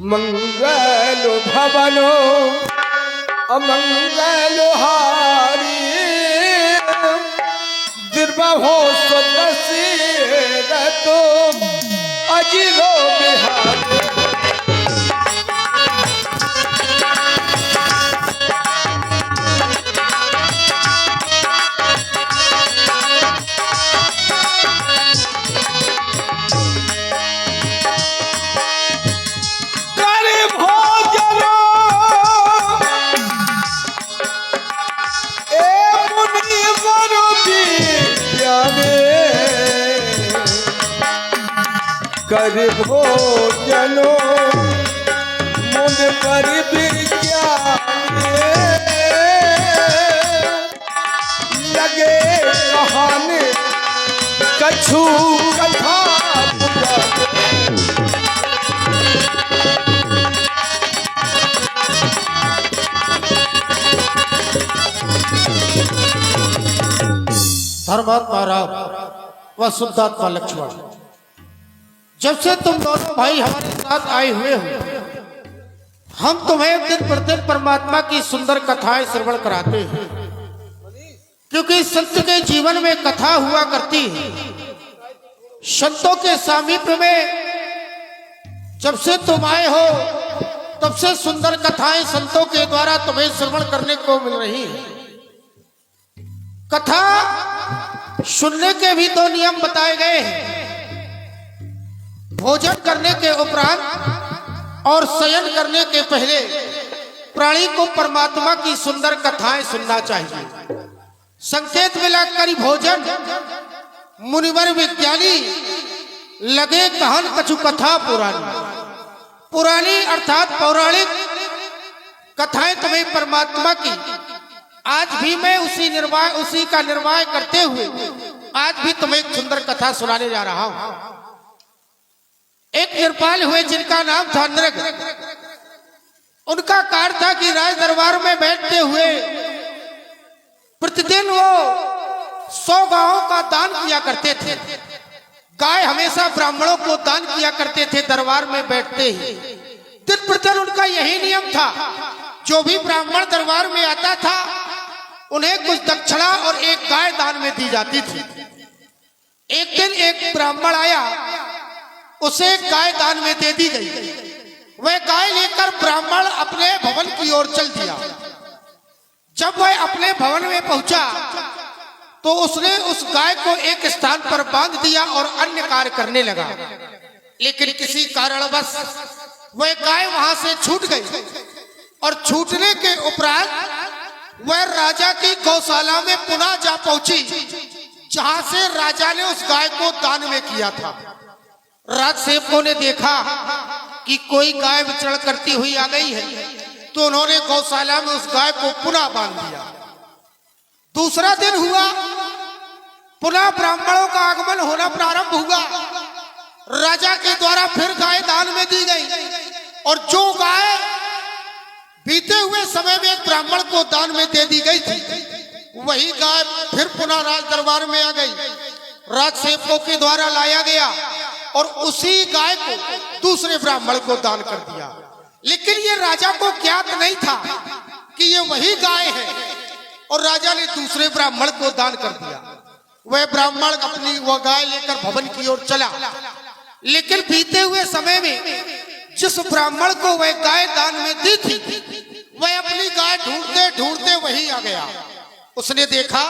मंगल भवनो अमंगल हारी दुर्बहो स्वदशीरतो अजिरो बिहारी। कर भोजनो मुन पर लगे कहाने कछु कथा धर्मात्मा राम व शुद्धात्मा लक्ष्मण, जब से तुम दोनों भाई हमारे साथ आए हुए हो, हम तुम्हें दिन प्रतिदिन परमात्मा की सुंदर कथाएं श्रवण कराते हैं, क्योंकि संत के जीवन में कथा हुआ करती है। संतों के सामीप्य में जब से तुम आए हो, तब से सुंदर कथाएं संतों के द्वारा तुम्हें श्रवण करने को मिल रही है। कथा सुनने के भी दो नियम बताए गए हैं, भोजन करने के उपरांत और शयन करने के पहले प्राणी को परमात्मा की सुंदर कथाएं सुनना चाहिए। संकेत मिलाकर भोजन मुनिवर विज्ञानी लगे कहन कछु कथा पुरानी, पुरानी अर्थात पौराणिक कथाएं तुम्हें परमात्मा की आज भी मैं उसी का निर्वाह करते हुए आज भी तुम्हें एक सुंदर कथा सुनाने जा रहा हूं। एक निर्पाल हुए जिनका नाम था नृग। उनका कार्य था कि राज दरबार में बैठते हुए प्रतिदिन वो 100 गायों का दान किया करते थे। गाय हमेशा ब्राह्मणों को दान किया करते थे दरबार में बैठते ही। दिन प्रतिदिन उनका यही नियम था, जो भी ब्राह्मण दरबार में आता था उन्हें कुछ दक्षिणा और एक गाय दान में दी जाती थी। एक दिन एक ब्राह्मण आया, उसे गाय दान में दे दी गई। वह गाय लेकर ब्राह्मण अपने भवन की ओर चल दिया। जब वह अपने भवन में पहुंचा तो उसने उस गाय को एक स्थान पर बांध दिया और अन्य कार्य करने लगा, लेकिन किसी कारणवश वह गाय वहां से छूट गई और छूटने के उपरांत वह राजा की गौशाला में पुनः जा पहुंची, जहां से राजा ने उस गाय को दान में किया था। राजसेवकों ने देखा कि कोई गाय विचरण करती हुई आ गई है, तो उन्होंने गौशाला में उस गाय को पुनः बांध दिया। दूसरा दिन हुआ, पुनः ब्राह्मणों का आगमन होना प्रारंभ हुआ। राजा के द्वारा फिर गाय दान में दी गई और जो गाय बीते हुए समय में एक ब्राह्मण को दान में दे दी गई थी, वही गाय फिर पुनः राज दरबार में आ गई। राजसेवकों के द्वारा लाया गया और उसी गाय को दूसरे ब्राह्मण को दान कर दिया। लेकिन ये राजा को ज्ञात नहीं था कि ये वही गाय है, और राजा ने दूसरे ब्राह्मण को दान कर दिया। वह ब्राह्मण अपनी वह गाय लेकर भवन की ओर चला, लेकिन बीते हुए समय में जिस ब्राह्मण को वह गाय दान में दी थी, वह अपनी गाय ढूंढते ढूंढते वही आ गया। उसने देखा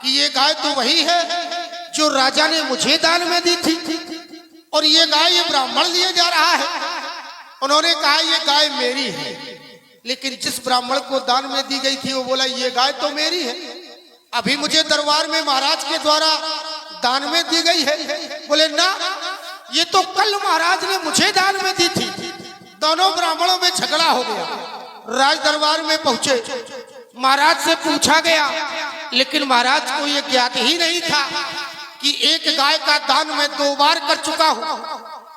कि ये गाय तो वही है जो राजा ने मुझे दान में दी थी, और ये गाय ये ब्राह्मण लिए जा रहा है। उन्होंने कहा ये गाय मेरी है, लेकिन जिस ब्राह्मण को दान में दी गई थी वो बोला ये गाय तो मेरी है, अभी मुझे दरबार में महाराज के द्वारा दान में दी गई है। बोले ना, ये तो कल महाराज ने मुझे दान में दी थी। दोनों ब्राह्मणों में झगड़ा हो गया। राज दरबार में पहुंचे, महाराज से पूछा गया, लेकिन महाराज को यह ज्ञात ही नहीं था कि एक गाय का दान मैं 2 बार कर चुका हूं।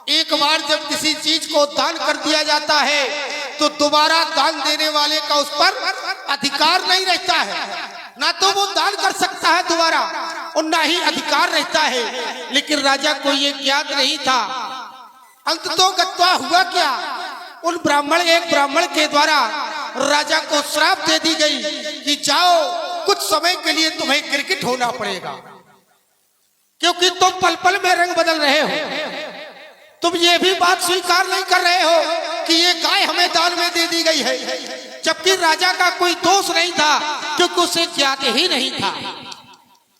एक बार जब किसी चीज को दान कर दिया जाता है तो दोबारा दान देने वाले का उस पर अधिकार नहीं रहता है, ना तो वो दान कर सकता है दोबारा और ना ही अधिकार रहता है। लेकिन राजा को ये ज्ञात नहीं था। अंत तो गत्वा हुआ क्या, उन एक ब्राह्मण के द्वारा राजा को श्राप दे दी गई कि जाओ कुछ समय के लिए तुम्हें गिरगिट होना पड़ेगा, क्योंकि तुम पल पल में रंग बदल रहे हो। तुम ये भी बात स्वीकार नहीं कर रहे हो कि ये गाय हमें दान में दे दी गई है, जबकि राजा का कोई दोष नहीं था, क्योंकि उसे ज्ञात ही नहीं था।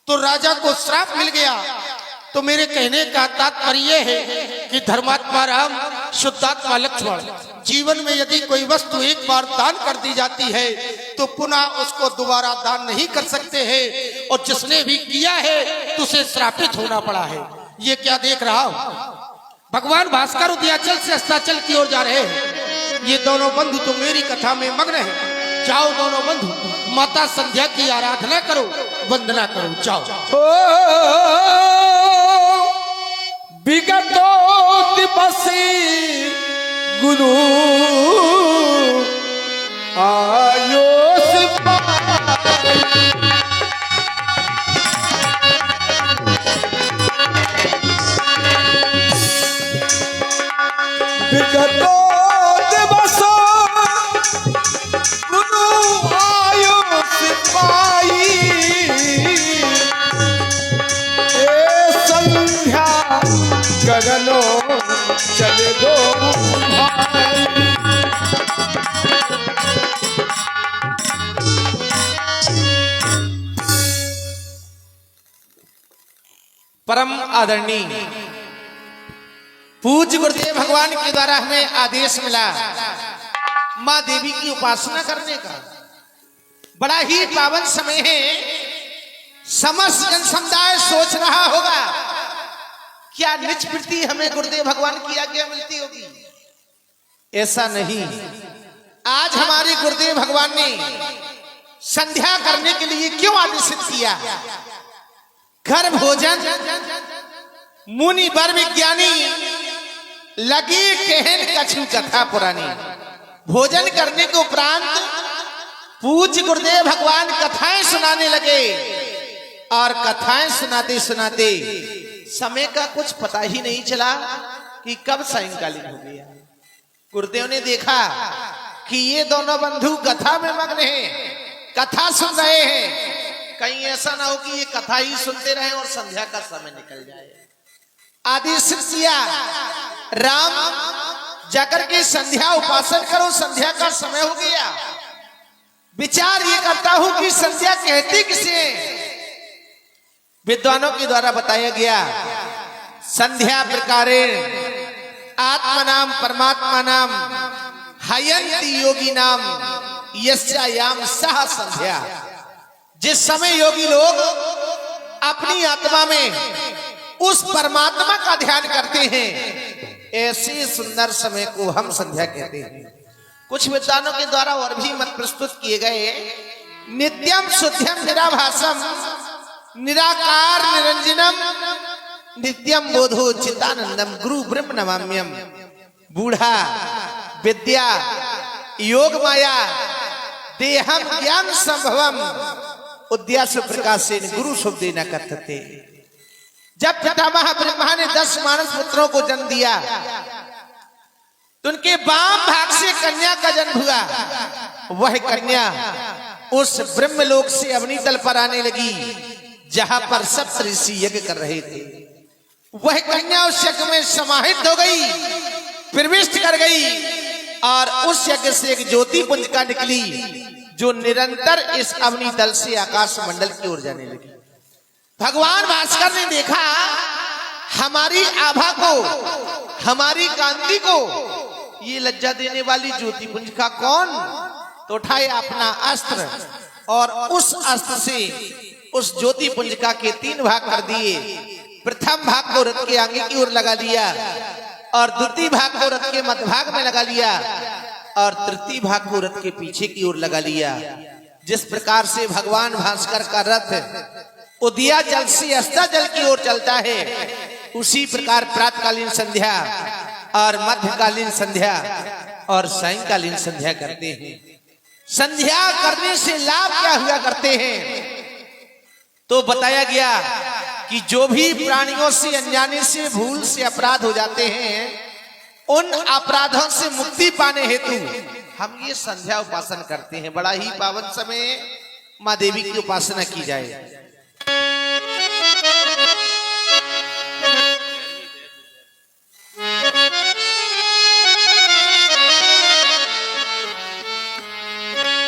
तो राजा को श्राप मिल गया। तो मेरे कहने का तात्पर्य है कि धर्मात्मा राम, शुद्धात्मा लक्ष्मण, जीवन में यदि कोई वस्तु एक बार दान कर दी जाती है तो पुनः उसको दोबारा दान नहीं कर सकते हैं, और जिसने भी किया है तो उसे श्रापित होना पड़ा है। ये क्या देख रहा हूं? भगवान भास्कर उदयाचल से अस्ताचल की ओर जा रहे हैं। ये दोनों बंधु तो मेरी कथा में मग्न हैं। जाओ दोनों बंधु, माता संध्या की आराधना करो, वंदना करो, जाओ। विगतो दिवसी गुरु आयोस विगतो दिवसो गुरु आयोस पाई संध्या करनो चल दो भाई। परम आदरणीय पूज्य गुरुदेव भगवान के द्वारा हमें आदेश मिला माँ देवी की उपासना करने का। बड़ा ही पावन समय है। समस्त जन समुदाय सोच रहा होगा क्या निज प्रति हमें गुरुदेव भगवान की आज्ञा मिलती होगी। ऐसा नहीं। आज हमारे गुरुदेव भगवान ने संध्या करने के लिए क्यों आदेशित किया? घर भोजन मुनि वर विज्ञानी लगी कहन कछु कथा पुरानी। भोजन करने के उपरांत पूज्य गुरुदेव भगवान कथाएं सुनाने लगे, और कथाएं सुनाते सुनाते समय का कुछ पता ही नहीं चला कि कब सायंकालीन हो गया। गुरुदेव ने देखा कि ये दोनों बंधु कथा में मग्न हैं, कथा सुन रहे हैं। कहीं ऐसा ना हो कि ये कथा ही सुनते रहे और संध्या का समय निकल जाए। आदेश किया, राम जाकर के संध्या उपासन करो, संध्या का समय हो गया। विचार ये करता हूं कि संध्या कहती किसे? विद्वानों के द्वारा बताया गया, संध्या प्रकारेण आत्मनाम परमात्मा नाम हयंती योगी नाम यस्यायाम सह संध्या। जिस समय योगी लोग अपनी आत्मा में उस परमात्मा का ध्यान करते हैं, ऐसे सुंदर समय को हम संध्या कहते हैं। कुछ विद्वानों के द्वारा और भी मत प्रस्तुत किए गए। नित्यम शुद्धम निराभासम निराकार निरंजनम नित्यम बोधो चिदानंदम गुरु ब्रह्म नमाम्यम। बूढ़ा विद्या योग माया देहम ज्ञान संभवम उद्यासु प्रकाशेन गुरु शब्दे न कथते। जब पितामह ब्रह्मा ने 10 मानस पुत्रों को जन्म दिया तो उनके वाम भाग से कन्या का जन्म हुआ। वह कन्या उस ब्रह्मलोक से अवनीतल पर आने लगी जहां पर सप्त ऋषि यज्ञ कर रहे थे। वह कन्या उस यज्ञ में समाहित हो गई, प्रविष्ट कर गई, और उस यज्ञ से एक ज्योति पुंज का निकली जो निरंतर इस अवनीतल से आकाश मंडल की ओर जाने लगी। भगवान भास्कर ने देखा हमारी आभा को, हमारी कांति को ये लज्जा देने वाली ज्योति पुंज का कौन? तो उठाया अपना अस्त्र और उस अस्त्र से उस ज्योति पुंजिका के 3 भाग कर दिए। प्रथम भाग को रथ के आगे की ओर लगा लिया, और द्वितीय भाग को रथ के मध्य भाग में लगा लिया, और तृतीय भाग को रथ के पीछे की ओर लगा लिया। जिस प्रकार से भगवान भास्कर का रथ उदयाचल से अस्ताचल की ओर चलता है, उसी प्रकार प्रातकालीन संध्या और मध्यकालीन संध्या और सायंकालीन संध्या करते हैं। संध्या करने से लाभ क्या हुआ करते हैं? तो बताया गया कि जो भी प्राणियों से अनजाने से भूल से अपराध हो जाते हैं, उन अपराधों से मुक्ति पाने हेतु हम ये संध्या उपासना करते हैं। बड़ा ही पावन समय माँ देवी की उपासना की जाए।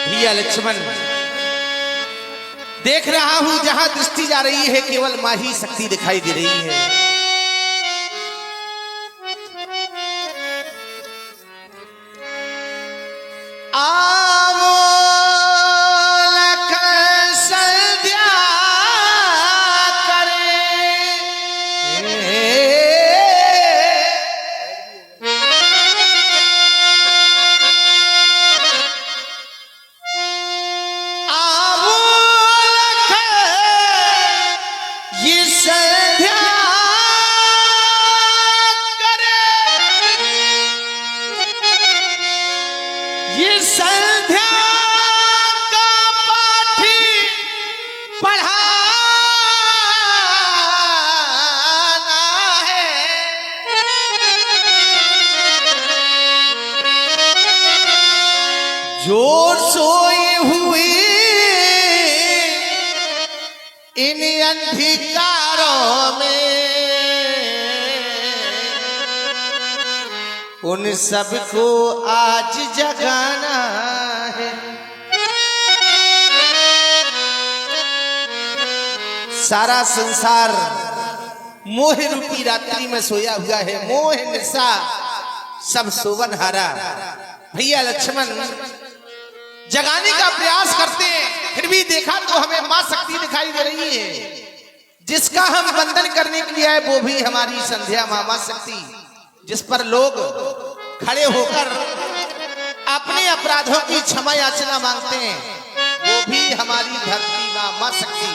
भैया लक्ष्मण, देख रहा हूं जहां दृष्टि जा रही है केवल मां ही शक्ति दिखाई दे रही है। आवो लख संध्या करे, आवो लख ये संध्या ये संध्या का पाठी पढ़ाना है। जो सोए हुए इन अंधकारों में उन सबको आज जगाना है। सारा संसार मोह रूपी रात्रि में सोया हुआ है। मोह निशा सब सोवन हारा। भैया लक्ष्मण जगाने का प्रयास करते हैं, फिर भी देखा तो हमें मां शक्ति दिखाई दे रही है। जिसका हम वंदन करने के लिए आए वो भी हमारी संध्या मां शक्ति, जिस पर लोग खड़े होकर अपने अपराधों की क्षमा याचना मांगते हैं, वो भी हमारी धरती मां शक्ति,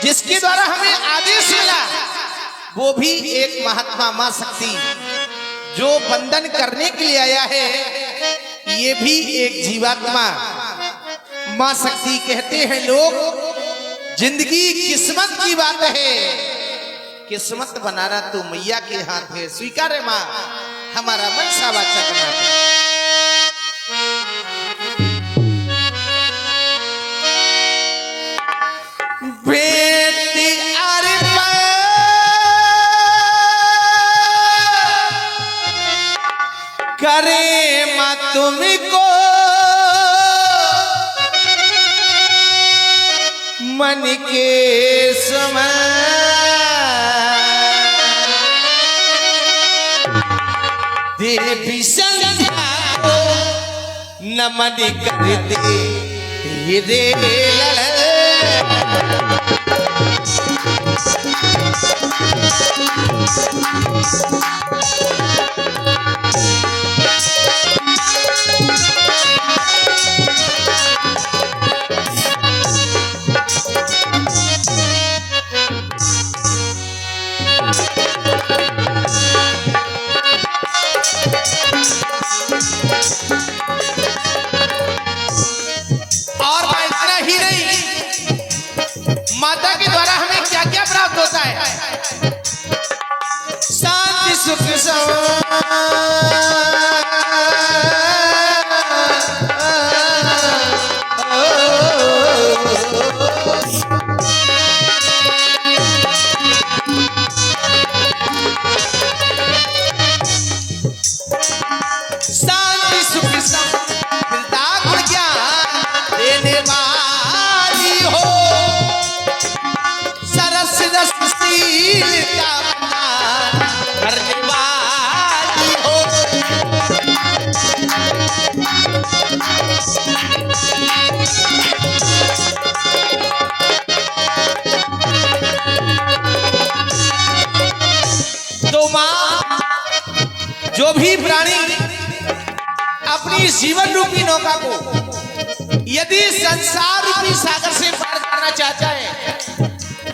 जिसके द्वारा हमें आदेश मिला वो भी एक महात्मा मां शक्ति, जो वंदन करने के लिए आया है ये भी एक जीवात्मा मां शक्ति। कहते हैं लोग जिंदगी किस्मत की बात है, किस्मत बनाना तो मैया के हाथ है। स्वीकार है मां, हमारा मनसा वाचा करना। बेटी अर्पण करे मां तुमको मन के समय देवी संध्या को नमन करते रे और मैं इतना ही नहीं, माता के द्वारा हमें क्या क्या प्राप्त होता है। शांति सुख शांति सुख समृद्धि गुण ज्ञान देने वाली हो, सरस रसशीलता करने वाली हो। तो मां, जो भी प्राणी अपनी जीवन रूपी नौका को यदि संसार रूपी सागर से पार करना चाहता है,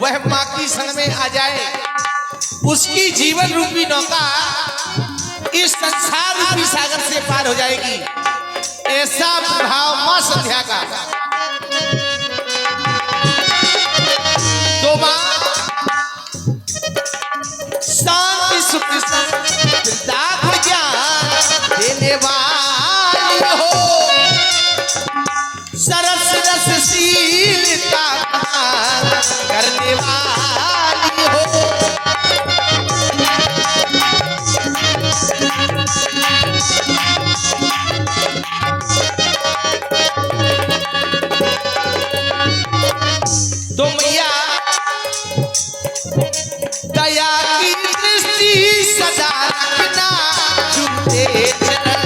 वह मां की शरण में आ जाए, उसकी जीवन रूपी नौका इस संसार रूपी सागर से पार हो जाएगी। ऐसा प्रभाव मां संध्या का। तो मां शांति सुख समृद्धा गुण ज्ञान देने वाली हो, सरस रसशीलता करने वाली हो। तो मैया दया की दृष्टि सदा रखना झूठे चरण,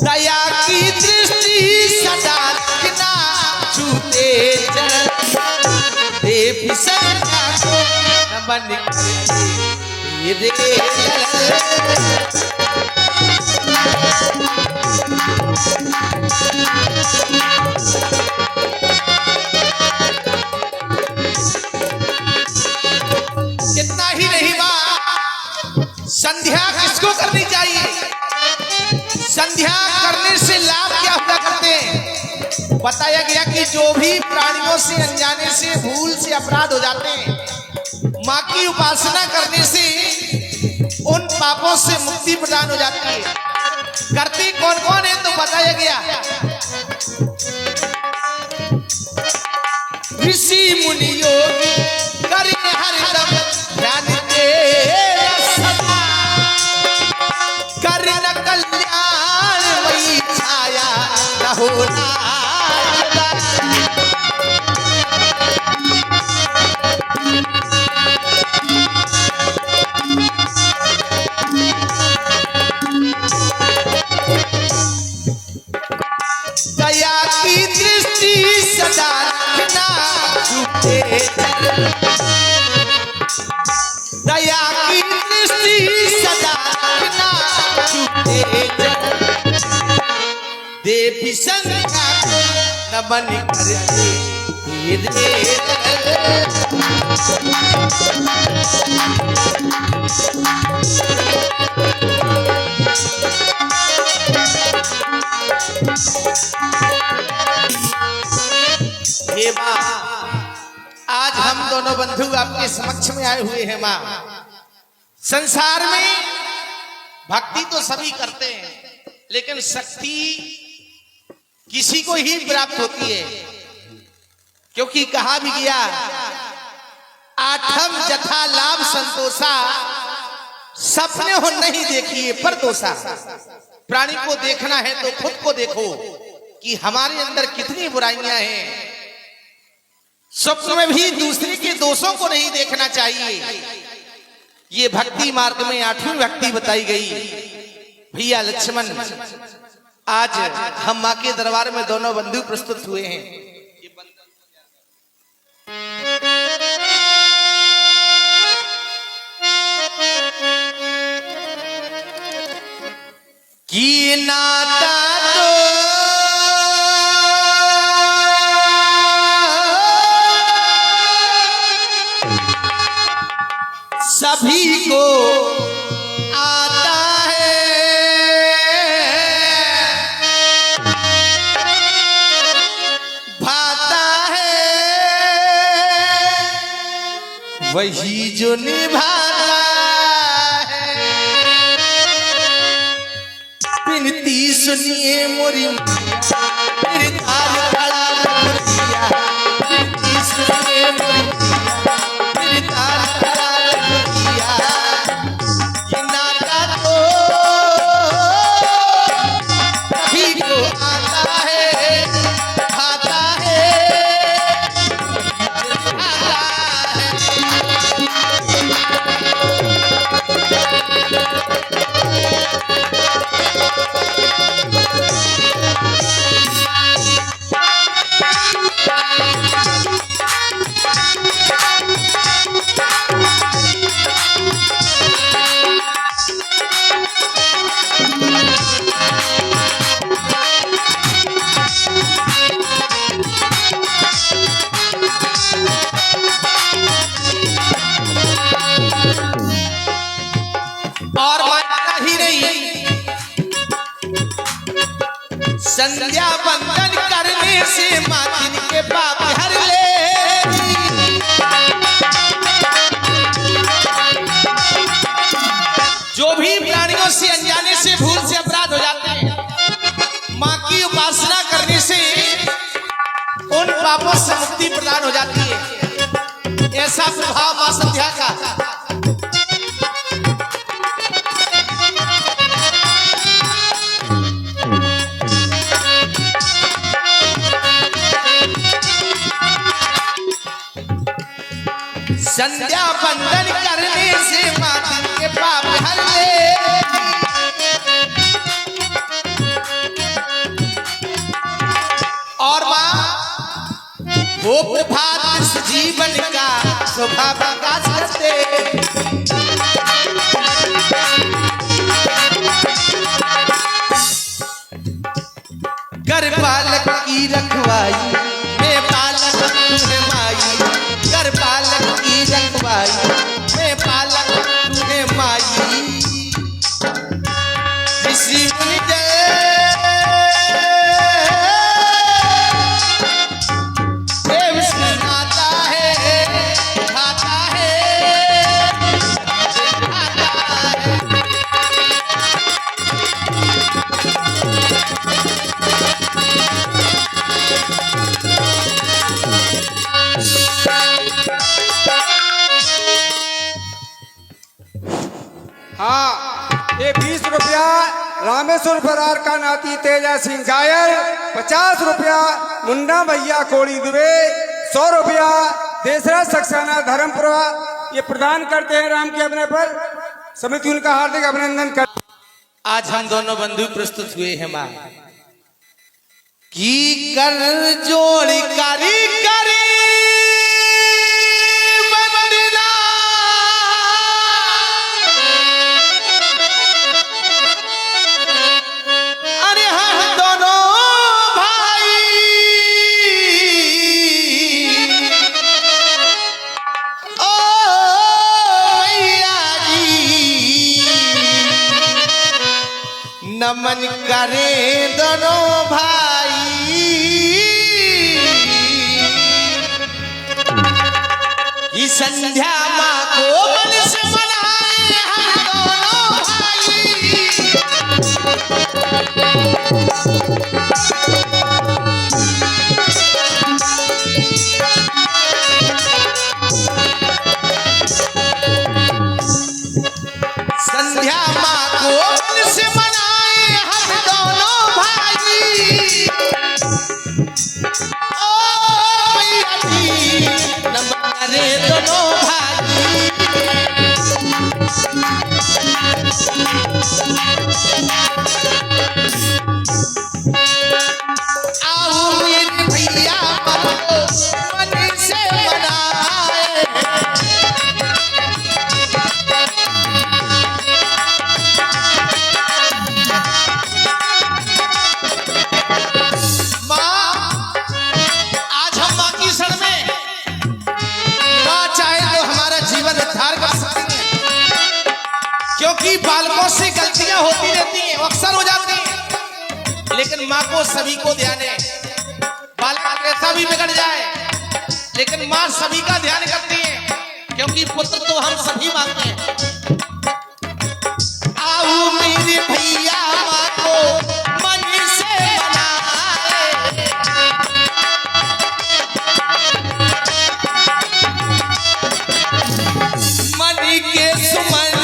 दया की दृष्टि सदा रखना झूठे चरण, देवी सदा को नमन करते रे इतना ही नहीं मां, संध्या किसको करनी चाहिए, संध्या करने से लाभ क्या हुआ करते हैं। बताया गया कि जो भी प्राणियों से अनजाने से भूल से अपराध हो जाते हैं, माँ की उपासना करने से उन पापों से मुक्ति प्रदान हो जाती है। करती कौन कौन है तो बताया गया, ऋषि मुनि योगी करें हरदम ध्यान तेरा सदा, करन कल्याण वही छाया न होना। दया की दृष्टि सदा रखना झूठे चरण, दया की दृष्टि सदा रखना झूठे चरण, देवी संध्या को नमन करते रे। हे माँ, आज हम दोनों बंधु आपके समक्ष में आए हुए हैं माँ। संसार में भक्ति तो सभी करते हैं, लेकिन शक्ति किसी को ही प्राप्त होती है, क्योंकि कहा भी गया आठम जथा लाभ संतोषा, सपने हो नहीं देखिए पर दोषा। प्राणी को देखना है तो खुद को देखो कि हमारे अंदर कितनी बुराइयां हैं। स्वप्न में भी दूसरे के दोषों को नहीं देखना चाहिए। ये भक्ति मार्ग में आठवीं भक्ति बताई गई। भैया लक्ष्मण, आज हम मां के दरबार में दोनों बंधु प्रस्तुत हुए हैं। कि नाता तो सभी को आता है, भाता है वही जो निभाता है। विनती सुनिए मोरी मेरे ताल खड़ा रखिया, विनती सुनिए मोरी मेरे ताल खड़ा रखिया। ये नाता तो सभी को आता है, आता है, आता और मानना ही नहीं, संध्या बंदन करने से माँ जिनके पाप हर ले। स्वभाव मां संध्या का। संध्या बंदन करने से माता के पाप हर ले। और मां वो प्रभात इस जीवन का स्वभाव विकास करते। कर बालक की रखवाई मैं बालक तुम्हें माई। कर बालक की रखवाई मैं बालक तुम्हें माई। किसी हाँ, ये 20 रुपया रामेश्वर फरार का नाती तेजा सिंह घायल, 50 रुपया मुन्ना भैया कोड़ी दुबे, 100 रुपया देसराज सक्सेना धर्मपुरा ये प्रदान करते हैं राम के अपने पर। समिति उनका हार्दिक अभिनंदन कर। आज हम दोनों बंधु प्रस्तुत हुए हैं मां की कर जोड़ी करी करी बंदना। अरे हम दोनों भाई ओ मैया जी नमन करे दोनों भाई। कि संध्या माँ को मन से मनाए हम दोनों भाई। संध्या माँ को मन से मनाए हम दोनों भाई। ओ मैया जी नमन करे दोनों भाई। आओ मेरे भैया हमको मन से मनाए। क्योंकि बालकों से गलतियां होती रहती हैं, अक्सर हो जाती हैं, लेकिन माँ को सभी को ध्यान है। बालक कैसा भी बिगड़ जाए लेकिन माँ सभी का ध्यान करती है, क्योंकि पुत्र तो हम सभी मांगते हैं। आओ मेरे भैया माँ को मन से मनाए। मन के सुमनी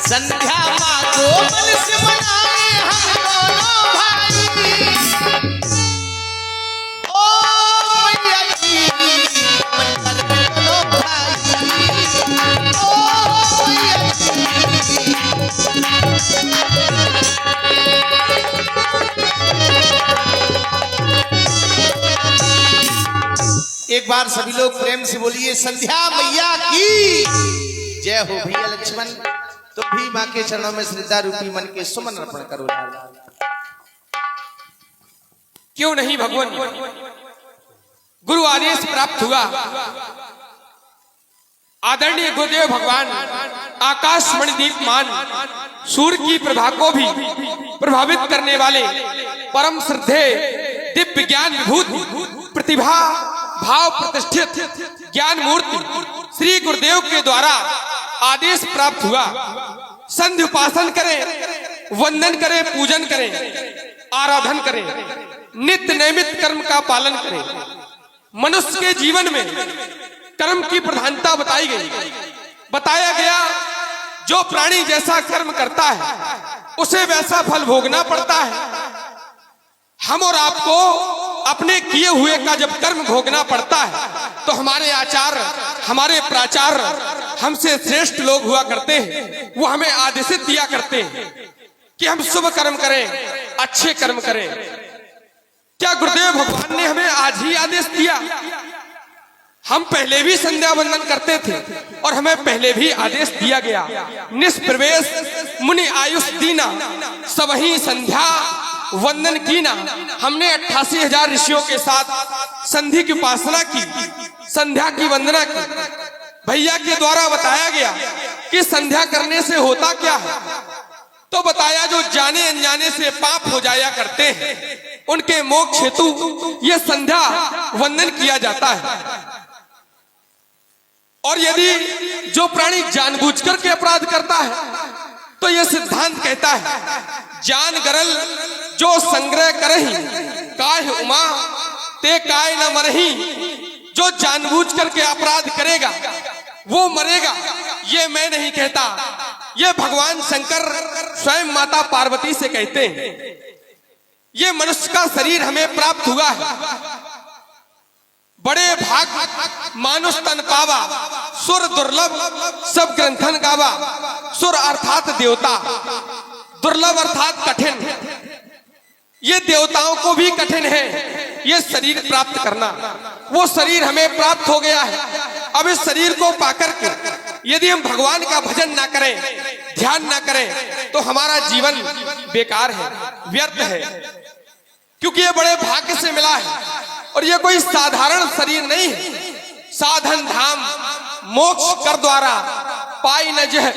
संध्या माँ को मन से मनाए हम दोनों भाई। ओ मैया जी मन करे दोनों भाई। ओ मैया जी। एक बार सभी लोग प्रेम से बोलिए संध्या मैया की जय हो। भैया लक्ष्मण तो भी माँ के चरणों में श्रद्धा रूपी मन के सुमन अर्पण करो। क्यों नहीं भगवान, गुरु आदेश प्राप्त हुआ। आदरणीय गुरुदेव भगवान आकाश मणिदीप मान सूर्य की प्रभा को भी प्रभावित करने वाले परम श्रद्धे दिव्य ज्ञान विभूति प्रतिभा भाव प्रतिष्ठित ज्ञान मूर्ति श्री गुरुदेव के द्वारा आदेश प्राप्त हुआ। संध्या उपासन करें, वंदन करें, पूजन करें, आराधन करें, नित्य नैमित कर्म का पालन करें। मनुष्य के जीवन में कर्म की प्रधानता बताई गई। बताया गया जो प्राणी जैसा कर्म करता है उसे वैसा फल भोगना पड़ता है। हम और आपको अपने किए हुए का जब कर्म भोगना पड़ता है तो हमारे आचार्य, हमारे प्राचार्य, हमसे श्रेष्ठ लोग हुआ करते हैं, वो हमें आदेश दिया करते हैं कि हम शुभ कर्म करें, अच्छे कर्म करें। क्या गुरुदेव भगवान ने हमें आज ही आदेश दिया? हम पहले भी संध्या वंदन करते थे और हमें पहले भी आदेश दिया गया, निष्प्रवेश मुनि आयुष दीना सबही संध्या वंदन कीना। हमने 88,000 ऋषियों के साथ संधि की उपासना की, संध्या की वंदना की। भैया के द्वारा बताया गया कि संध्या करने से होता क्या है, तो बताया जो जाने अनजाने से पाप हो जाया करते हैं उनके मोक्ष हेतु ये संध्या वंदन किया जाता है। और यदि जो प्राणी जानबूझकर के अपराध करता है तो यह सिद्धांत कहता है जान गरल जो संग्रह करही काहे उमा ते काय न मरही। जो जानबूझ करके अपराध करेगा वो मरेगा, ये मैं नहीं कहता, ये भगवान शंकर स्वयं माता पार्वती से कहते हैं। ये मनुष्य का शरीर हमें प्राप्त हुआ है, बड़े भाग मानुष तन पावा, सुर दुर्लभ सब ग्रंथन गावा। सुर अर्थात देवता, दुर्लभ अर्थात कठिन। ये देवताओं को भी कठिन है ये शरीर प्राप्त करना। वो शरीर हमें प्राप्त हो गया है, अब इस शरीर को पाकर के यदि हम भगवान का भजन ना करें, ध्यान ना करें तो हमारा जीवन बेकार है, व्यर्थ है। क्योंकि ये बड़े भाग्य से मिला है और ये कोई साधारण शरीर नहीं है। साधन धाम मोक्ष कर द्वारा पाई न जह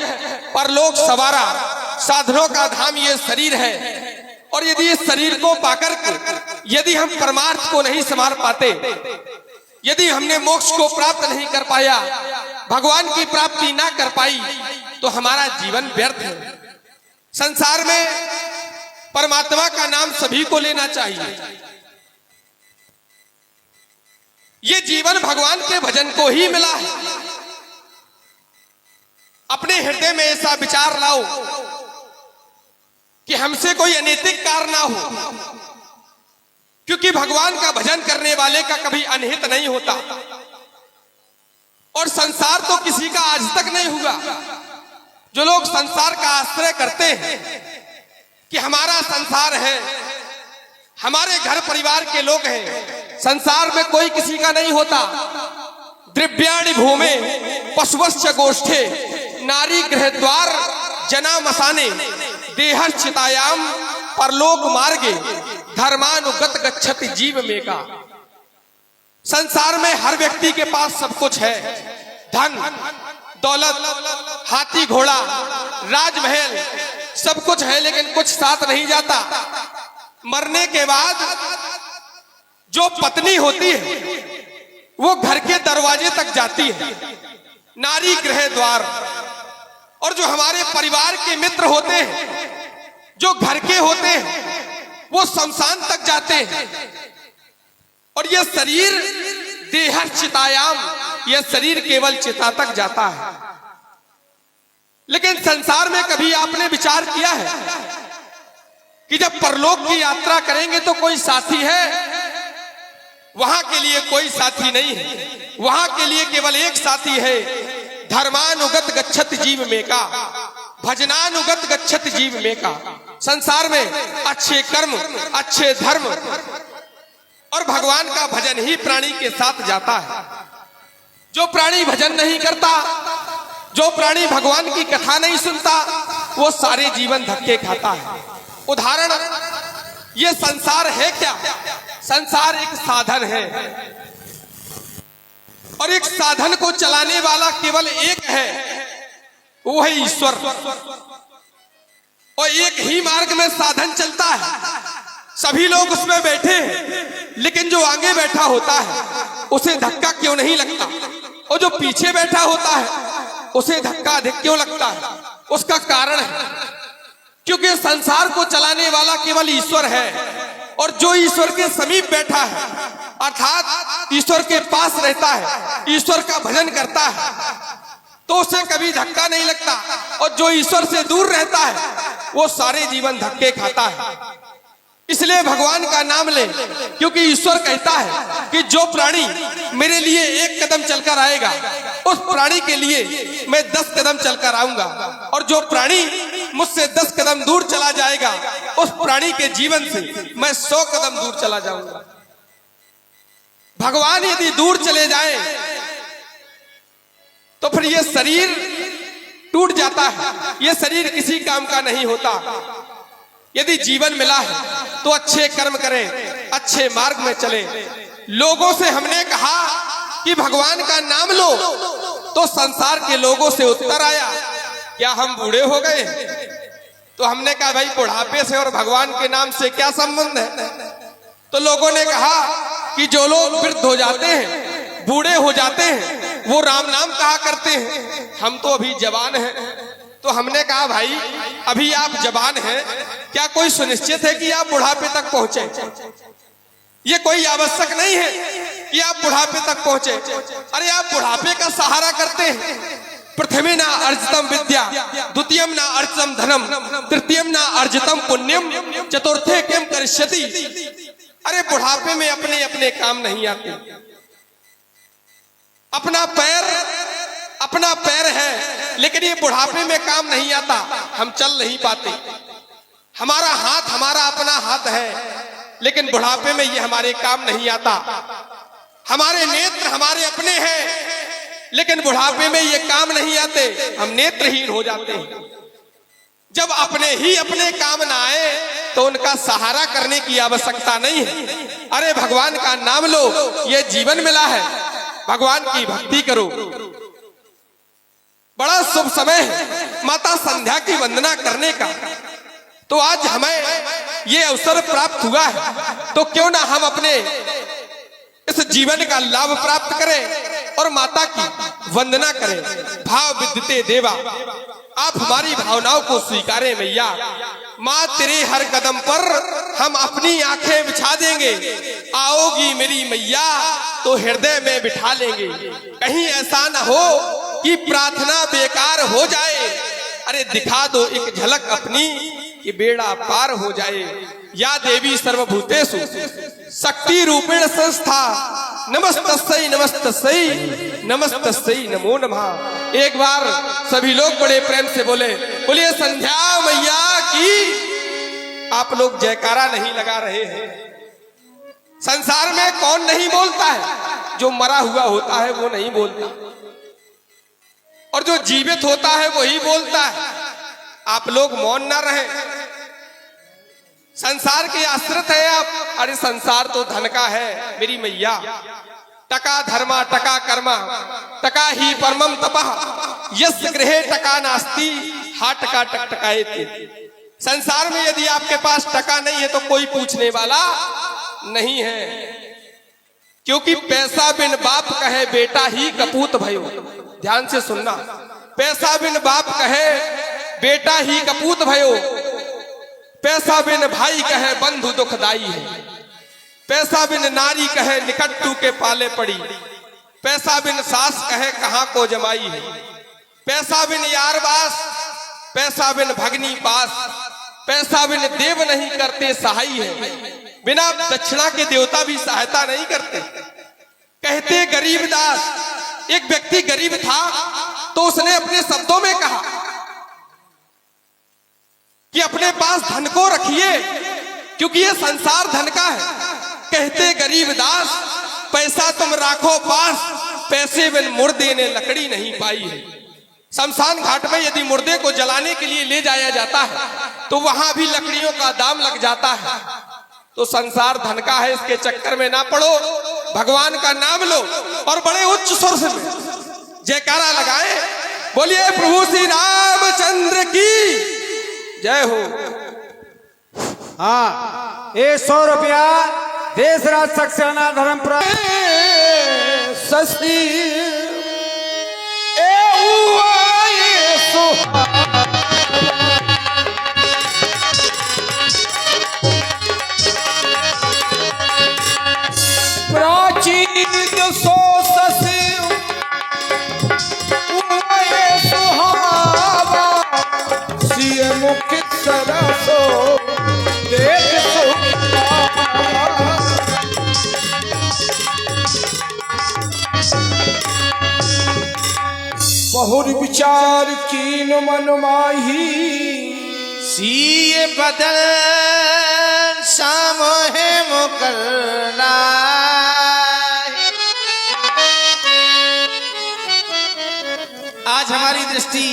परलोक सवारा। साधनों का धाम ये शरीर है और यदि इस शरीर को पाकर के यदि हम परमार्थ को नहीं संभाल पाते, यदि हमने मोक्ष को प्राप्त नहीं कर पाया, भगवान की प्राप्ति ना कर पाई तो हमारा जीवन व्यर्थ है। संसार में परमात्मा का नाम सभी को लेना चाहिए। ये जीवन भगवान के भजन को ही मिला है। अपने हृदय में ऐसा विचार लाओ कि हमसे कोई अनैतिक कार्य ना हो, क्योंकि भगवान का भजन करने वाले का कभी अनहित नहीं होता। और संसार तो किसी का आज तक नहीं हुआ। जो लोग संसार का आश्रय करते हैं कि हमारा संसार है, हमारे घर परिवार के लोग हैं, संसार में कोई किसी का नहीं होता। द्रव्याणि भूमे पशुवश्च गोष्ठे नारी गृह द्वार जना मसाने देहश्चितायाम परलोक मार्गे धर्मानुगत गच्छति जीव में का। संसार में हर व्यक्ति के पास सब कुछ है, धन दौलत, हाथी घोड़ा, राजमहल, सब कुछ है, लेकिन कुछ साथ नहीं जाता। मरने के बाद जो पत्नी होती है वो घर के दरवाजे तक जाती है, नारी गृह द्वार। और जो हमारे परिवार के मित्र होते हैं, जो घर के होते हैं, वो शमशान तक जाते हैं। और यह शरीर देहर चितायाम, यह शरीर केवल चिता तक जाता है। लेकिन संसार में कभी आपने विचार किया है कि जब परलोक की यात्रा करेंगे तो कोई साथी है? वहां के लिए कोई साथी नहीं है, वहां के लिए केवल एक साथी है, धर्मानुगत गच्छत जीव में का, भजनानुगत गच्छत जीव में का। संसार में अच्छे कर्म, अच्छे धर्म और भगवान का भजन ही प्राणी के साथ जाता है। जो प्राणी भजन नहीं करता, जो प्राणी भगवान की कथा नहीं सुनता, वो सारे जीवन धक्के खाता है। उदाहरण, ये संसार है क्या? संसार एक साधन है और एक साधन को चलाने वाला केवल एक है, वो है ईश्वर। और एक ही मार्ग में साधन चलता है, सभी लोग उसमें बैठे हैं, लेकिन जो आगे बैठा होता है उसे धक्का क्यों नहीं लगता, और जो पीछे बैठा होता है उसे धक्का अधिक क्यों लगता है? उसका कारण है क्योंकि संसार को चलाने वाला केवल ईश्वर है, और जो ईश्वर के समीप बैठा है अर्थात ईश्वर के पास रहता है, ईश्वर का भजन करता है, तो उसे कभी धक्का नहीं लगता। और जो ईश्वर से दूर रहता है वो सारे जीवन धक्के खाता है। इसलिए भगवान का नाम ले, क्योंकि ईश्वर कहता है कि जो प्राणी मेरे लिए एक कदम चलकर आएगा उस प्राणी के लिए मैं 10 कदम चलकर आऊंगा, और जो प्राणी मुझसे 10 कदम दूर चला जाएगा उस प्राणी के जीवन से मैं 100 कदम दूर चला जाऊंगा। भगवान यदि दूर चले जाए तो फिर ये शरीर टूट जाता है, ये शरीर किसी काम का नहीं होता। यदि जीवन मिला है तो अच्छे कर्म करें, अच्छे मार्ग में चले। लोगों से हमने कहा कि भगवान का नाम लो, तो संसार के लोगों से उत्तर आया, क्या हम बूढ़े हो गए? तो हमने कहा भाई बुढ़ापे से और भगवान के नाम से क्या संबंध है? तो लोगों ने कहा कि जो लोग वृद्ध हो जाते हैं, बूढ़े हो जाते हैं, वो राम नाम कहा करते हैं, हम तो अभी जवान हैं। तो हमने कहा भाई अभी आप जवान हैं, क्या कोई सुनिश्चित है कि आप बुढ़ापे तक पहुंचे? ये कोई आवश्यक नहीं है कि आप बुढ़ापे तक पहुंचे। अरे आप बुढ़ापे का सहारा करते हैं। प्रथमे ना अर्जितम विद्या, द्वितीयम ना अर्जितम धनम, तृतीयम ना अर्जितम पुण्यम, चतुर्थे किम करिष्यति। अरे बुढ़ापे में अपने अपने काम नहीं आते। अपना पैर है, लेकिन ये बुढ़ापे में काम नहीं आता, हम चल नहीं पाते। हमारा हाथ हमारा अपना हाथ है, लेकिन बुढ़ापे में ये हमारे काम नहीं आता। हमारे नेत्र हमारे अपने हैं, लेकिन बुढ़ापे में ये काम नहीं आते, हम नेत्रहीन हो जाते हैं। जब अपने ही अपने काम ना आए तो उनका सहारा करने की आवश्यकता नहीं है। अरे भगवान का नाम लो, ये जीवन मिला है, भगवान की भक्ति करो। बड़ा शुभ समय है माता संध्या की वंदना करने का, तो आज हमें ये अवसर प्राप्त हुआ है, तो क्यों ना हम अपने इस जीवन का लाभ प्राप्त करें और माता की वंदना करें। भाव विद्यते देवा, आप हमारी भावनाओं को स्वीकारें मैया। माँ तेरे हर कदम पर हम अपनी आंखें बिछा देंगे, आओगी मेरी मैया तो हृदय में बिठा लेंगे। कहीं ऐसा न हो कि प्रार्थना बेकार हो जाए, अरे दिखा दो एक झलक अपनी कि बेड़ा पार हो जाए। या देवी सर्वभूतेषु शक्ति रूपेण संस्था, नमस्तस्यै नमस्तस्यै नमस्तस्यै नमो नमः। एक बार सभी लोग बड़े प्रेम से बोलिए संध्या मैया की। आप लोग जयकारा नहीं लगा रहे हैं। संसार में कौन नहीं बोलता है? जो मरा हुआ होता है वो नहीं बोलता, और जो जीवित होता है वही बोलता है। आप लोग मौन ना रहे। संसार के आश्रित है आप। अरे संसार तो धन का है मेरी मैया। टका धर्मा टका कर्मा टका ही परमम तपः, यस्य गृहे टका नास्ति हा टका टक टकायते। संसार में यदि आपके पास टका नहीं है तो कोई पूछने वाला नहीं है, क्योंकि पैसा बिन बाप कहे बेटा ही कपूत भयो। ध्यान से सुनना, पैसा बिन बाप कहे बेटा ही कपूत भयो, पैसा बिन भाई कहे बंधु दुखदाई है, पैसा बिन नारी कहे निकट्टू के पाले पड़ी, पैसा बिन सास कहे कहां को जमाई है, पैसा बिन यार बास, पैसा बिन भगनी पास, पैसा बिन देव नहीं करते सहाई है। बिना दक्षिणा के देवता भी सहायता नहीं करते। कहते गरीब दास। एक व्यक्ति गरीब था तो उसने अपने शब्दों में कहा कि अपने पास धन को रखिए, क्योंकि ये संसार धन का है। कहते गरीब दास, पैसा तुम राखो पास, पैसे बिन मुर्दे ने लकड़ी नहीं पाई है। शमशान घाट में यदि मुर्दे को जलाने के लिए ले जाया जाता है तो वहां भी लकड़ियों का दाम लग जाता है। तो संसार धन का है, इसके चक्कर में ना पड़ो, भगवान का नाम लो और बड़े उच्च स्वर से जयकारा लगाए। बोलिए प्रभु श्री रामचंद्र की जय हो। हाँ ये 100 रुपया देशराज सक्सेना धर्मपुरा सस्ती ए हुआ ये प्राचीन सो ससी हुआ ये सुहावा सिए मुख सरसो देख बहुर विचार कीन मन माही सीए बदल सामोहे मुकरना। आज हमारी दृष्टि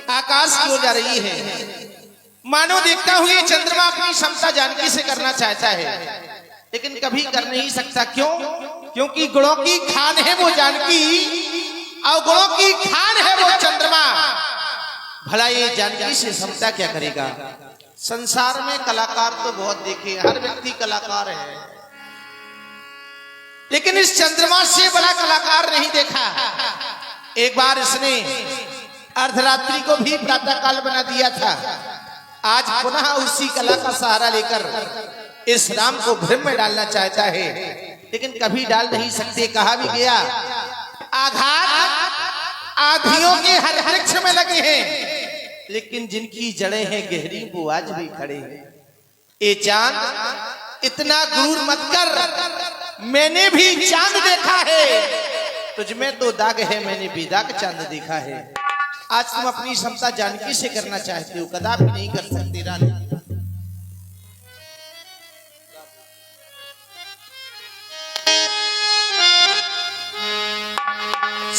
आकाश की ओर जा रही है, मानो देखता हुए चंद्रमा अपनी क्षमता जानकी से करना चाहता है, लेकिन कभी कर नहीं सकता। क्यों? क्योंकि गुणों की खान है वो जानकी और गुणों की खान है वो चंद्रमा। भला ये जानकी से क्षमता क्या करेगा? संसार में कलाकार तो बहुत देखे, हर व्यक्ति कलाकार है, लेकिन इस चंद्रमा से बड़ा कलाकार नहीं देखा। एक बार इसने अर्धरात्रि को भी प्रातः काल बना दिया था। आज पुनः उसी कला का सहारा लेकर इस राम को भ्रम में डालना चाहता है, लेकिन कभी डाल नहीं सकते। कहा भी गया आघात आधियों के हर वृक्ष में लगे हैं, लेकिन जिनकी जड़ें हैं गहरी वो आज भी खड़े हैं। ए चांद इतना गुरूर मत कर, मैंने भी चांद देखा है, तुझमें तो दाग है, मैंने बेदाग चांद देखा है। आज तुम अपनी क्षमता जानकी से करना चाहते हो, कदापि नहीं कर सकते रानी।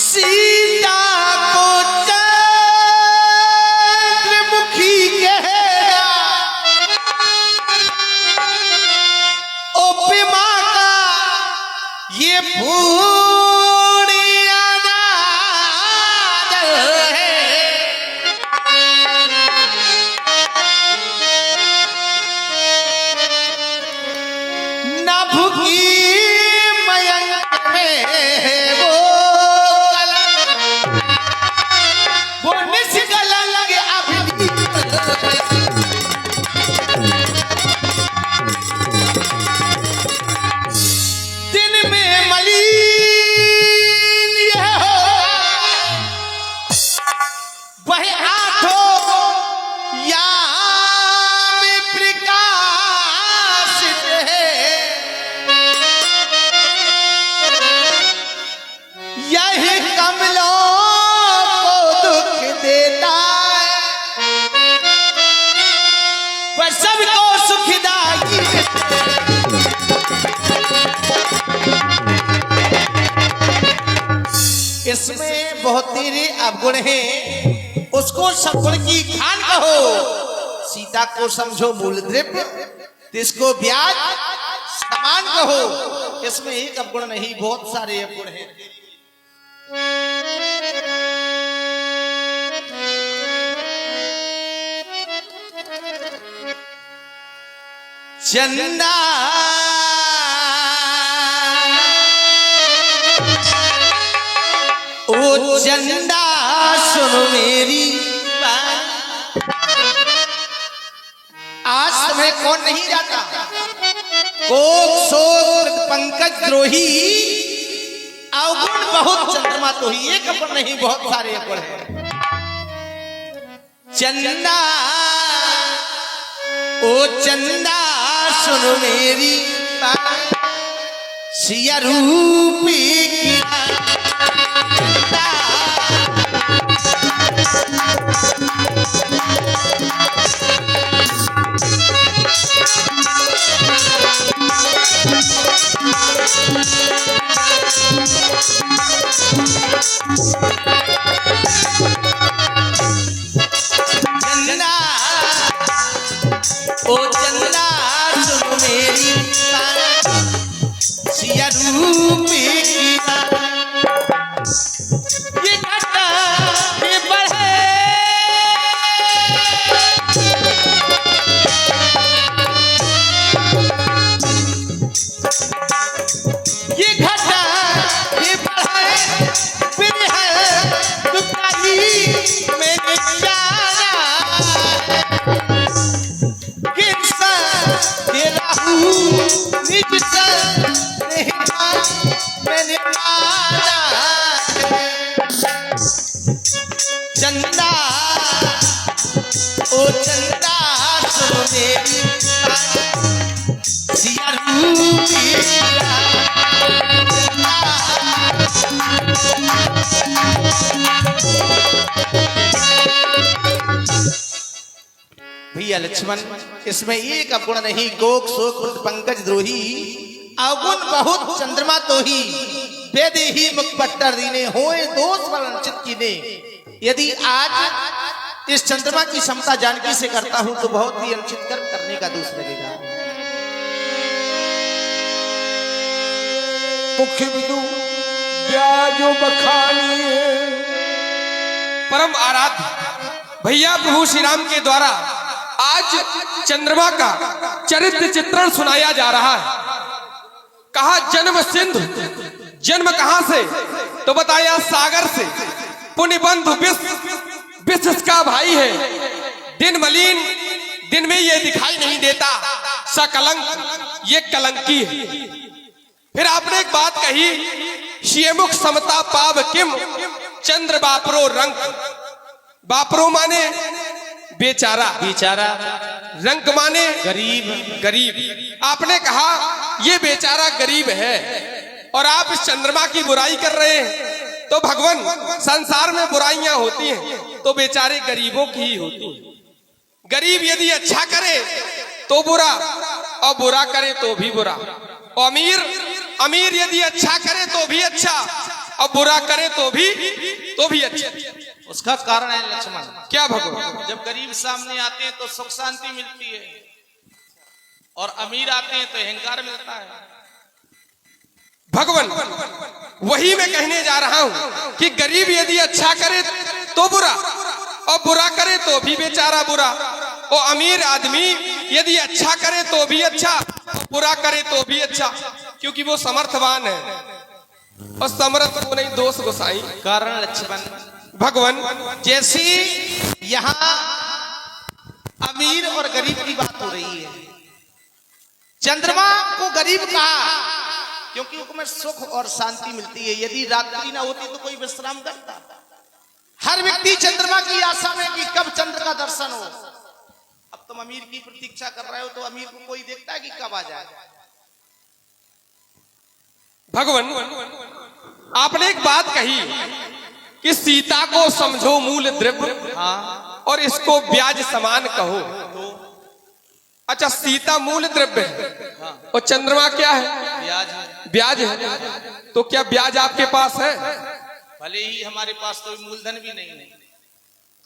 सीता को चंद्रमुखी कहया, उपमा का ये पूर्णिया नादर है। नभ की मयंक में वो दिन में मलिन यह हो, वह आठों याम प्रकाशित है। यही कमलों को दुख देता है, वह सबको सुखदाई। इसमें बहुत तेरे अवगुण हैं, उसको सगुण की खान कहो। सीता को समझो मूल द्रव्य, इसको ब्याज समान कहो। इसमें एक अवगुण नहीं, बहुत सारे अवगुण हैं। चंदा ओ चंदा सुनो मेरी बात, आज तुम्हें कौन नहीं जाता? कोक शोक पंकज द्रोही, अवगुण बहुत चंद्रमा तो ही, एक अवगुण नहीं बहुत सारे अवगुण हैं। चंदा ओ चंदा सुनो मेरी बात, सिया रूपी की चंदा ओ चंदा सुनो मेरी बात, सिया रूपी की ये घटा ये बढ़े निज मैंने पाया चंदा ओ चंदा सुनो मेरी सिया रूपी भैया लक्ष्मण, इसमें एक अवगुण नहीं, गोक शोक पंकज द्रोही अवगुण बहुत चंद्रमा तो ही वेदे ही मुखपट्टर दीने होए दोष वंचित कीने। यदि आज इस चंद्रमा की क्षमता जानकी से करता हूं तो बहुत ही अनुचित कर्म करने का दोष लगेगा। मुख्य विदु ब्याजो बखानी परम आराध्य भैया प्रभु श्री राम के द्वारा आज चंद्रमा का चरित्र चित्रण सुनाया जा रहा है। कहा जन्म सिंधु, जन्म कहां से, तो बताया सागर से। पुण्य बंधु विष इसका भाई है। दिन मलिन, दिन में ये दिखाई नहीं देता, सकलंक ये कलंकी है। फिर आपने एक बात कही, शियमुख समता पाव किम चंद्र बापरो रंग। बापरो माने बेचारा, बेचारा, रंग माने गरीब, गरीब। आपने कहा ये बेचारा गरीब है और आप इस चंद्रमा की बुराई कर रहे हैं। तो भगवान, संसार में बुराइयां होती हैं तो बेचारे गरीबों की ही होती हैं। गरीब यदि अच्छा करे तो बुरा, और बुरा करे तो भी बुरा। और अमीर यदि अच्छा करे तो भी अच्छा, और बुरा करे तो भी अच्छा। उसका कारण है लक्ष्मण, क्या भगवान? जब गरीब सामने आते हैं तो सुख शांति मिलती है, और अमीर आते हैं तो अहंकार मिलता है। भगवान, वही मैं कहने जा रहा हूं कि गरीब यदि अच्छा करे तो बुरा, और बुरा करे तो भी बेचारा बुरा। और अमीर आदमी यदि अच्छा करे तो भी अच्छा, बुरा करे तो भी अच्छा, क्योंकि वो समर्थवान है। और समर्थ को नहीं दोष गोसाई। कारण लक्ष्मण भगवान, जैसे यहाँ अमीर और गरीब की बात हो रही है, चंद्रमा को गरीब कहा क्योंकि उसमें सुख और शांति मिलती है। यदि रात्रि ना होती तो कोई विश्राम करता। हर व्यक्ति चंद्रमा की आशा में कि कब चंद्र का दर्शन हो। अब तुम अमीर की प्रतीक्षा कर रहे हो तो अमीर को कोई देखता है कि कब आ जाए। भगवान, आपने एक बात कही कि सीता को समझो मूल द्रव्य, और इसको ब्याज समान कहो। अच्छा, सीता मूल द्रव्य है और चंद्रमा क्या है? ब्याज है। तो क्या ब्याज आपके पास है? भले ही हमारे पास तो मूलधन भी नहीं है।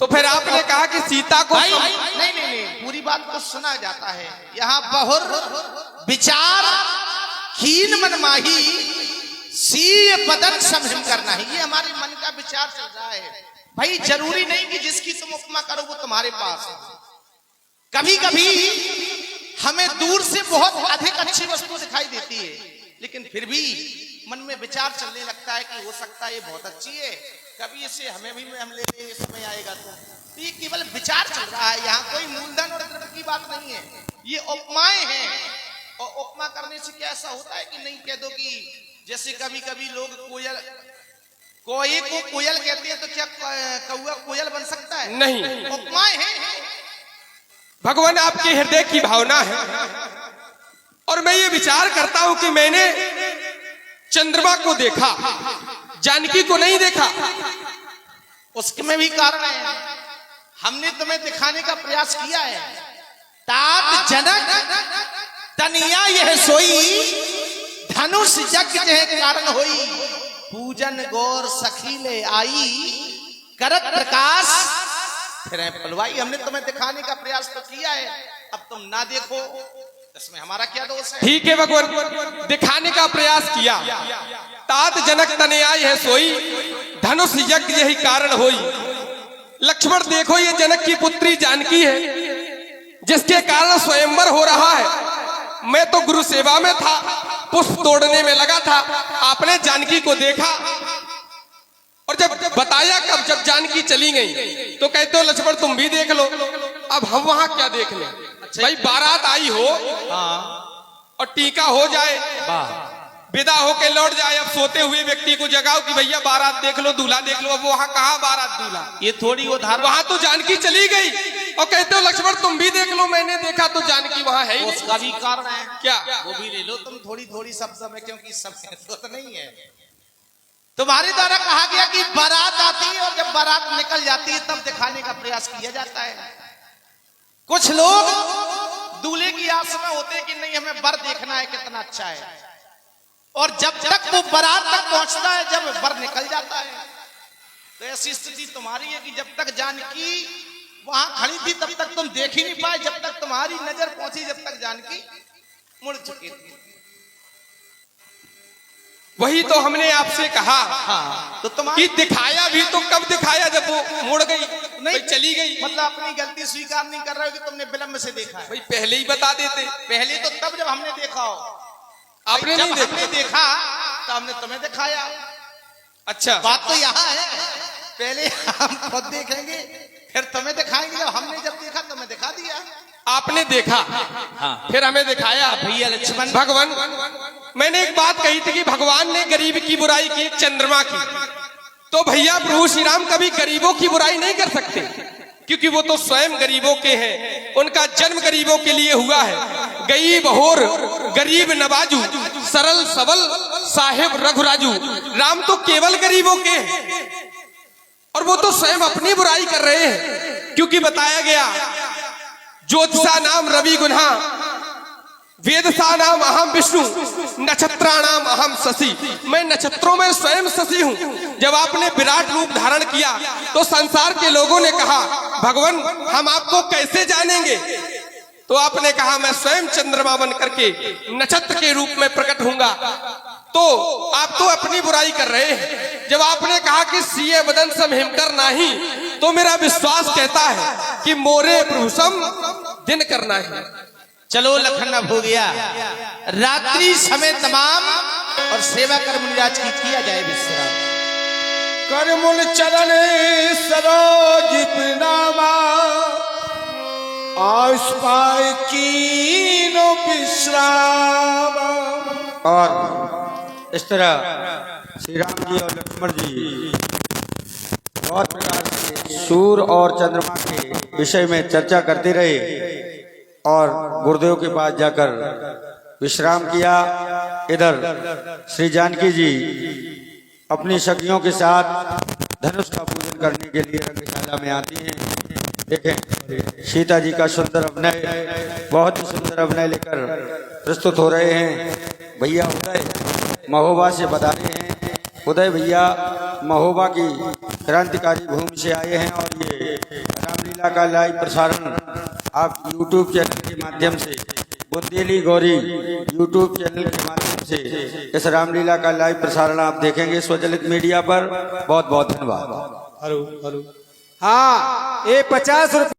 तो फिर आपने कहा कि सीता को नहीं, पूरी बात को सुना जाता है। यहाँ बहुर विचार हीन मनमाही सीय पदन समझम करना है, ये हमारे मन का विचार चल रहा है। भाई जरूरी नहीं कि जिसकी तुम उपमा करो वो तुम्हारे पास है। कभी कभी हमें दूर से बहुत अधिक अच्छी वस्तु दिखाई देती है, लेकिन फिर भी मन में विचार चलने लगता है कि हो सकता है ये बहुत अच्छी है, कभी इसे हमें भी हम ले लें, समय आएगा तो ये केवल विचार चल रहा है। यहाँ कोई मूलधन और द्रव्य की बात नहीं है, ये उपमाएं हैं। और उपमा करने से क्या ऐसा होता है कि नहीं कह दो कि जैसे कभी कभी लोग कोए को कोयल कहते हैं, तो क्या कौआ कोयल बन सकता है? नहीं। उपमाएं हैं। भगवान, आपके हृदय की भावना है, और मैं ये विचार करता हूं कि मैंने चंद्रमा को देखा, जानकी को नहीं देखा। उसमें भी कारण है, हमने तुम्हें दिखाने का प्रयास किया है। तात जनक तनिया यह सोई, धनुष यज्ञ जह कारण होई, पूजन गौर सखी ले आई, करत प्रकाश फिर पलवाई। हमने तुम्हें दिखाने का प्रयास तो किया है, अब तुम ना देखो, इसमें हमारा क्या दोष है? ठीक है भगवान, दिखाने का प्रयास किया। तात जनक तनया यह सोई, धनुष यज्ञ यही कारण होई। लक्ष्मण देखो, ये जनक की पुत्री जानकी है, जिसके कारण स्वयंवर हो रहा है। मैं तो गुरु सेवा में था, पुष्प तोड़ने में लगा था, आपने जानकी को देखा। और जब बताया कब, जब जानकी चली गई तो कहते हो लक्ष्मण तुम भी देख लो। अब हम वहां क्या देख लें? भाई बारात आई हो, टीका हो जाए, विदा होके लौट जाए। अब सोते हुए व्यक्ति को जगाओ कि भैया बारात देख लो, दूल्हा देख लो। अब वहां कहाँ बारात दूल्हा, ये थोड़ी उदाहरण, वहां तो जानकी चली गई और कहते हो लक्ष्मण तुम भी देख लो, मैंने देखा तो जानकी वहां है ही नहीं। उसका भी कारण है क्या? वो भी ले लो तुम थोड़ी थोड़ी शब्द में, क्योंकि सब तो नहीं है। तुम्हारे द्वारा कहा गया कि बारात आती है और जब बारात निकल जाती है तब दिखाने का प्रयास किया जाता है। कुछ लोग दूल्हे की आस में होते हैं कि नहीं हमें वर देखना है कितना अच्छा है, और जब तक वो बारात तक पहुंचता है, जब वर निकल जाता है, तो ऐसी स्थिति तुम्हारी है कि जब तक जानकी वहां खड़ी थी तब तक तुम देख ही नहीं पाए, जब तक तुम्हारी नजर पहुंची, जब तक जानकी मुड़ चुकी थी। वही तो हमने आपसे कहा तो कि तुम्हारी दिखाया भी तो कब दिखाया, जब वो मुड़ गई, नहीं भाई चली गई। मतलब अपनी गलती स्वीकार नहीं कर रहे हो कि तुमने विलंब से देखा है। भाई पहले ही बता देते, पहले तो तब जब हमने देखा हो, आपने जब नहीं देखा। हमने देखा तो हमने तुम्हें दिखाया। अच्छा, बात तो यहाँ है, पहले हम खुद देखेंगे फिर तुम्हें दिखाएंगे। जब हमने जब देखा तुम्हें दिखा दिया। आपने देखा, फिर हमें दिखाया। भैया लक्ष्मण, भगवान, मैंने एक बात कही थी कि भगवान ने गरीब की बुराई की, चंद्रमा की, तो भैया प्रभु श्री राम कभी गरीबों की बुराई नहीं कर सकते, क्योंकि वो तो स्वयं गरीबों के हैं, उनका जन्म गरीबों के लिए हुआ है। गरीब होर गरीब नवाजू, सरल सबल साहेब रघुराजू, राम तो केवल गरीबों के हैं, और वो तो स्वयं अपनी बुराई कर रहे हैं, क्योंकि बताया गया ज्योतिषा नाम रवि गुन्हा, वेदसा नाम अहम विष्णु, नक्षत्राणाम अहम शशि। मैं नक्षत्रों में स्वयं शशि हूँ। जब आपने विराट रूप धारण किया तो संसार के लोगों ने कहा भगवान हम आपको कैसे जानेंगे, तो आपने कहा मैं स्वयं चंद्रमा बन करके नक्षत्र के रूप में प्रकट होऊंगा। तो आप तो अपनी बुराई कर रहे हैं। जब आपने कहा कि सिए बदन सम हिमकर नाही, तो मेरा विश्वास कहता है कि मोरे प्रभु सम दिन करना है। चलो लखन अब हो गया, रात्रि समय तमाम और सेवा कर मुनिराज की किया जाए विश्राम। करमुल चरण सरोज प्रणामा, आस पाए कीनो विश्राम। और इस तरह श्री राम जी और लक्ष्मण जी बहुत प्रकार से सूर्य और चंद्रमा के विषय में चर्चा करते रहे और गुरुदेव के पास जाकर विश्राम किया। इधर श्री जानकी जी अपनी सखियों के साथ धनुष का पूजन करने के लिए रंगशाला में आती हैं। देखें सीता जी का सुंदर अभिनय, बहुत ही सुंदर अभिनय लेकर प्रस्तुत हो रहे हैं। भैया उदय महोबा से बता रहे हैं। उदय भैया महोबा की क्रांतिकारी भूमि से आए हैं और ये रामलीला का लाइव प्रसारण आप YouTube चैनल के माध्यम से, बुंदेली गौरी YouTube चैनल के माध्यम से इस रामलीला का लाइव प्रसारण आप देखेंगे स्वचलित मीडिया पर। बहुत बहुत धन्यवाद। हेलो हेलो, हाँ, ये 50 रुपये